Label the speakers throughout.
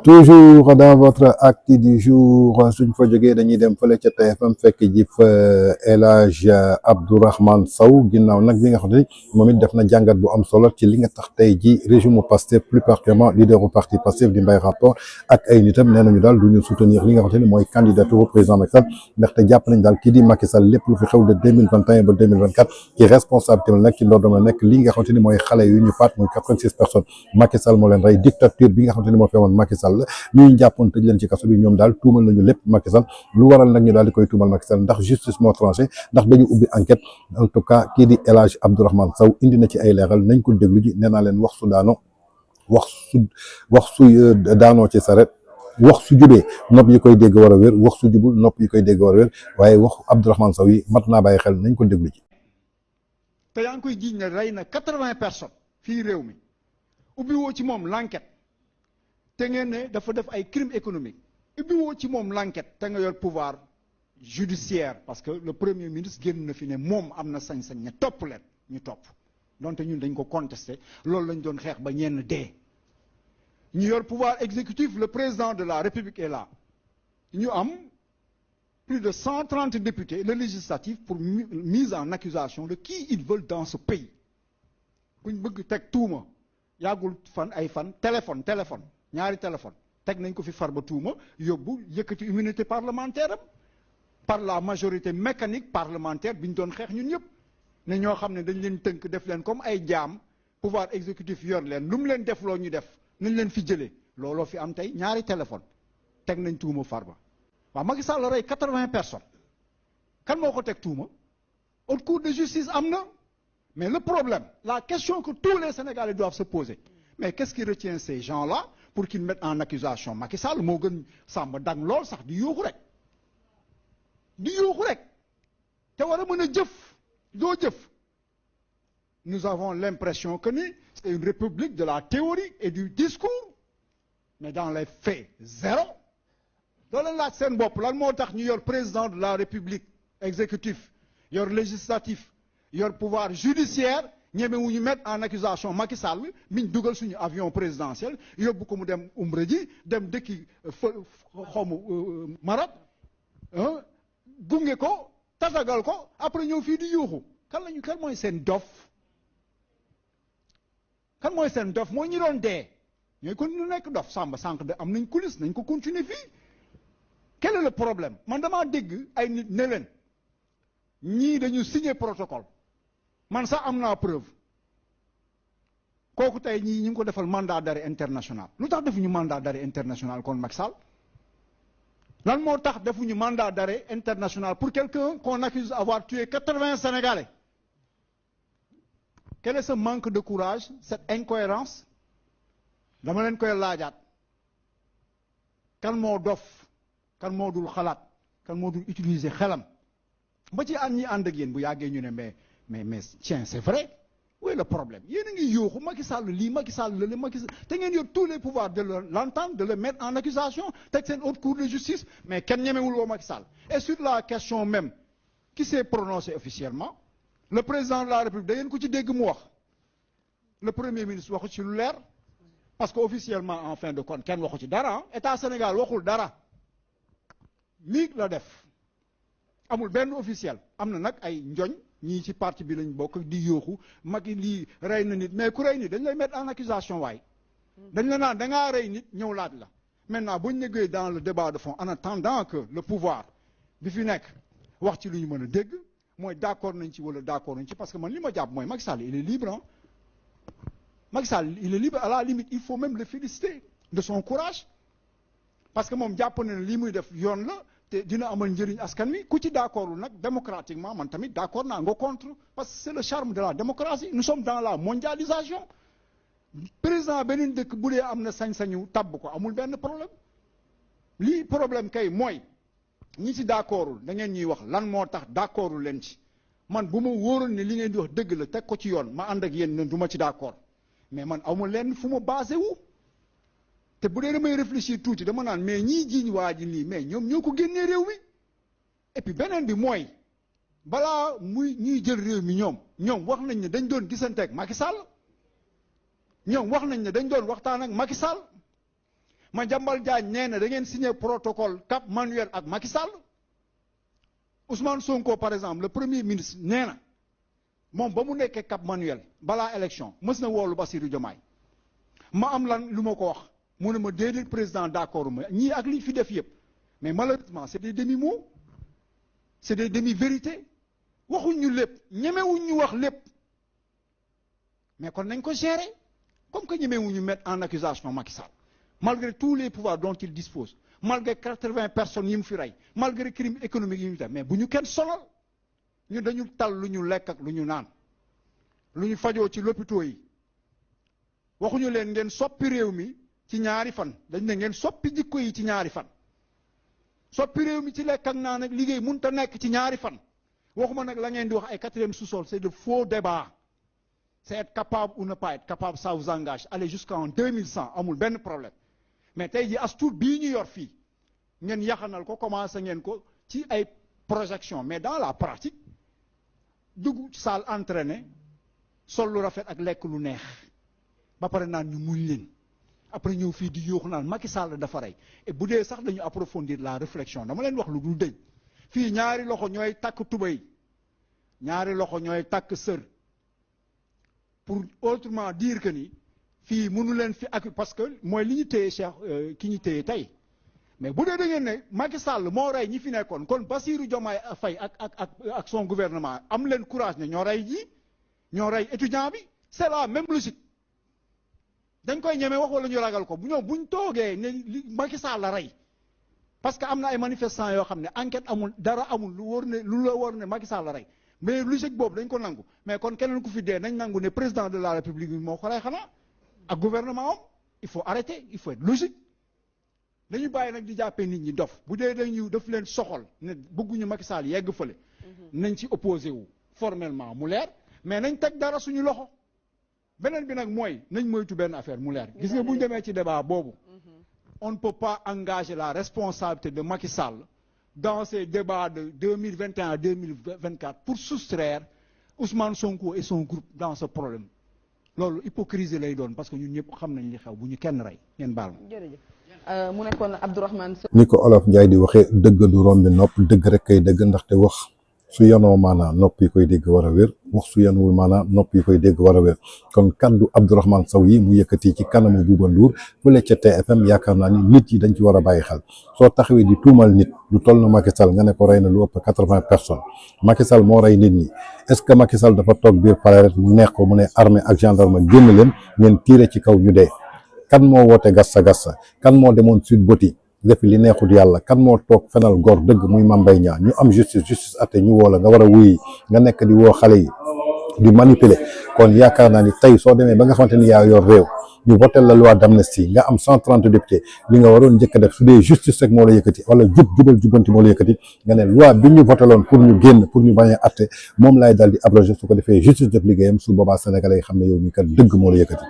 Speaker 1: toujours dans votre acte du jour suñ fa jógee dañuy dem fële ca TFM fekk ji fa El Hadj Abdourahmane Sow ginnaaw nag bi nga xam ne moom it def na jàngat bu am solo ci li nga tax tey ji régime Pastef plus particulièrement leader u parti Pastef di Mbaye Rapport ak ay nitam nee nañu daal du ñu soutenir li nga xam ne mooy candidature président Macky Sall ndaxte jàpp nañ daal kii di Macky Sall lépp lu fi xew de 2021 ba 2024 ci responsabilité la nekk ci ndoordam la nekk li nga xam ne mooy xale yu ñu faat muy 86 personnes Macky Sall moo leen rey dictature bi nga xam ne moo fi woon Macky Sall ñuy jàppoon tëj leen ci kaso bi ñoom daal tuumal nañu lépp Macky Sall lu waral nag ñu daal di koy tuumal Macky Sall ndax justice moo tranché ndax dañu ubbi enquête en tout cas kii di El Hadj Abdourahmane Sow indi na ci ay leeral nañ ko déglu ji nee naa leen wax su daanoo ci saret wax su jubee nopp yi koy dégg war a wér wax su jubul nopp yi koy dégg war a wér waaye waxu Abdourahmane Sow yi mat naa bàyyi xel nañ ko déglu ji.
Speaker 2: te yaa ngi koy jiiñ ne rey na 80 personnes fii réew mi ubbi woo ci moom l'enquête te ngeen ne dafa def ay crime économique ubbi woo ci moom l'enquête te nga yor pouvoir judiciaire parce que le premier ministre génn na fi ne moom am na sañ-sañ ne topp leen ñu topp donte ñun dañ ko contesté loolu lañ doon xeex ba ñenn dee ñu yor pouvoir exécutif le président de la République est là ñu am plus de 130 députés le législatif pour mise en accusation de qui ils veulent dans ce pays kuñ bëgg teg tuuma yàggul fan ay fan téléphone ñaari téléphone teg nañ ko fi Farba tuuma yóbbu yëkkati immunité parlementaire am par la majorité mécanique parlementaire bi ñu doon xeex ñun ñëpp ne ñoo xam ne dañ leen tënk def leen comme ay jaam pouvoir exécutif yor leen lu mu leen def loo ñu def nañ leen fi jëlee looloo fi am tey ñaari téléphone teg nañ tuuma Farba waaw Macky Sall rey 80 personnes kan moo ko teg tuuma haute cour de justice am na mais le problème la question que tous les Sénégalais doivent se poser mais qu'est-ce qui retient ces gens-là pour qu'ils mettent en accusation Macky Sall moo gën sàmba dang lool sax di yuuxu rek te war a mën a jëf doo jëf nous avons l'impression que ni c'est une république de la théorie et du discours mais dans les faits zéro doo leen laaj seen bopp lan moo tax ñu yor président de la république exécutif yor législatif yor pouvoir judiciaire ñeme wu ñu mettre en accusation Macky Sall miñ dugal suñu avion présidentiel yóbbu ko mu dem umra ji dem dëkki xawmu Maroc gunge ko tatagal ko après ñëw fii di yuuxu kan mooy seen dof mooy ñi doon dee ñooy continuer nekk dof sàmba sànq de am nañ coulisse nañ ko continuer fii quel est le problème man damaa dégg ay nit ne leen ñii dañu signer protocole man sax am naa preuve kooku tey ñii ñu ngi ko defal mandat d'arrêt international lu tax defuñu mandat d'arrêt international kon Macky Sall lan moo tax defuñu mandat d'arrêt international pour quelqu'un qu'on accuse d'avoir tué 80 Sénégalais quel est ce manque de courage cette incohérence dama leen koy laajaat kan moo dof kan moo dul xalaat kan moo dul utiliser xelam ba ci ñi ànd ak yéen bu yàggee ñu ne mais tiens c'est vrai où est le problème yéen a ngi yooxu Macky Sall lii Macky Sall lële Macky Sall te ngeen yor tous les pouvoirs de l'entendre de le mettre en accusation teg seen haute cour de justice mais kenn ñemewul woo Macky Sall et sur la question même qui s'est prononcé officiellement le président de la République da ngeen ko ci dégg mu wax le premier ministre waxu ci lu leer parce que officiellement en fin de compte kenn waxu ci dara état Sénégal waxul dara lii la def amul benn officiel am na nag ay njoñ ñii ci parti bi lañ bokk di yooxu Macky lii rey na nit mais ku rey nit dañ lay mettre en accusation waaye dañ la naan da ngaa rey nit ñëw laaj la maintenant buñ nekkee dans le débat de fond en attendant que le pouvoir bi fi nekk wax ci lu ñu mën a dégg mooy d'accord nañ ci wala d'accord nañ ci parce que man li ma jàpp mooy Macky Sall il est libre ah Macky Sall il est libre à la limite il faut même le féliciter de son courage parce que moom jàpp na ne lii muy def yoon la te dina amal njëriñ askan wi ku ci d'accordul nag démocratiquement man tamit d'accord naa nga contre parce que c'est le charme de la démocratie nous sommes dans la mondialisation président beneen dëkk bu dee am na sañ-sañu tabb ko amul benn problème lii problème kay mooy ñi ci d'accordul da ngeen ñuy wax lan moo tax d'accordul leen ci man bu ma wóoroon ne li ngeen di wax dëgg la teg ko ci yoon ma ànd ak yéen ne du ma ci d'accord mais man awma leen fu ma basé wu te bu dee damay réfléchir tuuti dama naan mais ñii jiiñ waa ji lii mais ñoom ñoo ko génnee réew mi et puis beneen bi mooy balaa muy ñuy jël réew mi ñoom wax nañ ne dañ doon gisante ak Macky Sall ñoom wax nañ ne dañ doon waxtaan ak Macky Sall Madiambal Diagne nee na da ngeen signé protocole Cap Manuel ak Macky Sall. Ousmane Sonko par exemple le premier ministre nee na moom ba mu nekkee Cap Manuel balaa élection mës na woolu Bassirou Diomaye ma am lan lu ma ko wax mu ne ma déedéet président d'accord ma ñii ak li fi def yëpp mais malheureusement c'est des demi-mots c'est des demi-vérités waxuñ ñu lépp ñemewuñ ñu wax lépp mais kon nañ ko gérer comme que ñemewuñ ñu mettre en accusation Macky Sall malgré tous les pouvoirs dont il dispose malgré 80 personnes yi mu fi rey malgré crime économique yi mu def mais bu ñu kenn sonal ñu dañu tal lu ñu lekk ak lu ñu naan lu ñu fajoo ci lopito yi waxuñu leen ngeen soppi réew mi ci ñaari fan dañ ne ngeen soppi jikko yi ci ñaari fan soppi réew mi ci lekk ak naan ak liggéey mënut a nekk ci ñaari fan waxuma nag la ngeen di wax ay quatrième sous-sol c'est de faux débats c'est être capable ou ne pas être capable ça vous engage aller jusqu'en 2100 amul benn problème mais tey ji as tuut bii ñu yor fii ngeen yaxanal ko commencé ngeen ko ci ay projection mais dans la pratique dugg salle entraîné sol lu rafet ak lekk lu neex ba pare naan ñu muñ leen après ñëw fii di yóoxu naan Macky Sall dafa rey et bu dee sax dañu approfondir la réflexion dama leen wax lu dul dëñ fii ñaari loxo ñooy takk tubéy ñaari loxo ñooy takk sër pour autrement dire que ni fii mënu leen fi ak parce que mooy li ñu téye Cheikh ki ñu téye tey mais bu dee da ngeen ne Macky Sall moo rey ñi fi nekkoon kon Bassirou Diomaye Faye ak son gouvernement am leen courage ne ñoo rey ji ñoo rey étudiant bi c'est la même logique dañ koy ñeme wax wala ñu ragal ko bu ñoom buñ toogee ne li Macky Sall la rey parce que am na ay manifestants yoo xam ne enquête amul dara amul lu la wóor ne Macky Sall la rey mais logique boobu dañ ko nangu mais kon keneen ku fi dee nañ nangu ne président de la république bi moo ko rey xanaa ak gouvernement am il faut arrêter il faut être logique dañu bàyyi nag di jàppee nit ñi dof bu dee dañu daf leen soxal ne bëgguñu Macky Sall yegg fële nañ ci opposé wu formellement mu leer mais nañ teg dara suñu loxo beneen bi nag mooy nañ moytu benn affaire mu leer gis nga bu ñu demee ci débat boobu on ne peut pas engager la responsabilité de Macky Sall dans ces débats de 2021 à 2024 pour soustraire Ousmane Sonko et son groupe dans ce problème loolu hypocrisie lay doon parce que ñun ñëpp xam nañ li xew bu ñu kenn rey ngeen baal ma.
Speaker 3: jërëjëf mu nekkoon Abdourahmane Sow.
Speaker 1: ni ko Olof Njaay di waxee dëgg du rombi nopp dëgg rek kay dëgg ndaxte wax su yanoo maanaam nopp yi koy dégg war a wér wax su yanuwul maanaam nopp yi koy dégg war a wér kon kaddu Abdourahmane Sow yi mu yëkkati ci kanamu Bouba Ndour fële ca TFM yaakaar naa ni nit yi dañ ci war a bàyyi xel soo taxawee di tuumal nit lu toll na Macky Sall nga ne ko rey na lu ëpp 80 personnes Macky Sall moo rey nit ñi est-ce que Macky Sall dafa toog biir palais rek mu neex ko mu ne armée ak gendarme génn leen ngeen tiire ci kaw ñu dee kan moo woote gassa kan moo demoon Sweet Beauty defi li neexul yàlla kan moo toog fenal góor dëgg muy Mame Mbaye Niang ñu am justice atte ñu woo la nga war a wuyi nga nekk di woo xale yi di manipuler kon yaakaar naa ni tey soo demee ba nga xamante ni yaa yor réew ñu voté la loi d'amnistie nga am 130 députés li nga waroon njëkk a def su dee justice rek moo la yëkkati wala jubal jubanti moo la yëkkati nga ne loi bi ñu voté loon pour ñu génn pour ñu bañ a atte moom laay dal di abrogé su ko defee justice def liggéeyam su boobaa sénégalais yi xam ne yow mii kat dëgg moo la yëkkati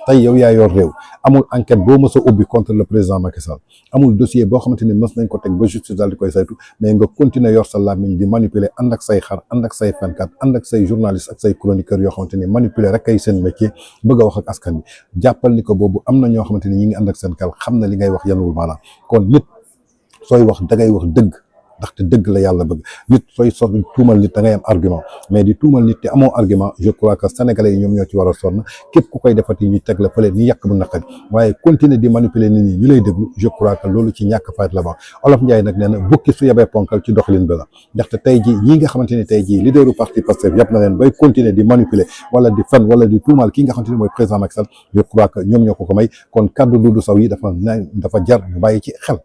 Speaker 1: tey yow yaa yor réew amul enquête boo mës a ubbi contre le président Macky Sall amul dossier boo xamante ni mës nañ ko teg ba justice daal di koy saytu mais nga continuer yor sa làmmiñ di manipuler ànd ak say xar ànd ak say fenkat ànd ak say journaliste ak say chroniqueur yoo xamante ni manipuler rek ay seen métier bëgg a wax ak askan bi jàppal ni ko boobu am na ñoo xamante ni ñi ngi ànd ak seen kal xam na li ngay wax yanuwul maanaam kon nit sooy wax dangay wax dëgg ndaxte dëgg la yàlla bëgg nit sooy tuumal nit da ngay am argument mais di tuumal nit te amoo argument je crois que sénégalais yi ñoom ñoo ci war a sonn képp ku koy defati ñu teg la fële ni yàq bu naqari waaye continuer di manipuler nit ñi ñu lay déglu je crois que loolu ci ñàkk fayda la ba Olof Njaay nag nee na bukki su yebee ponkal ci doxalin bi la ndaxte tey ji ñi nga xamante ni tey ji leaderu parti Pastef yàpp na leen bay continuer di manipuler wala di fen wala di tuumal ki nga xamante ni mooy président Macky Sall je crois que ñoom ñoo ko may kon kaddu Doudou Sow yi dafa jar ñu bàyyi ci xel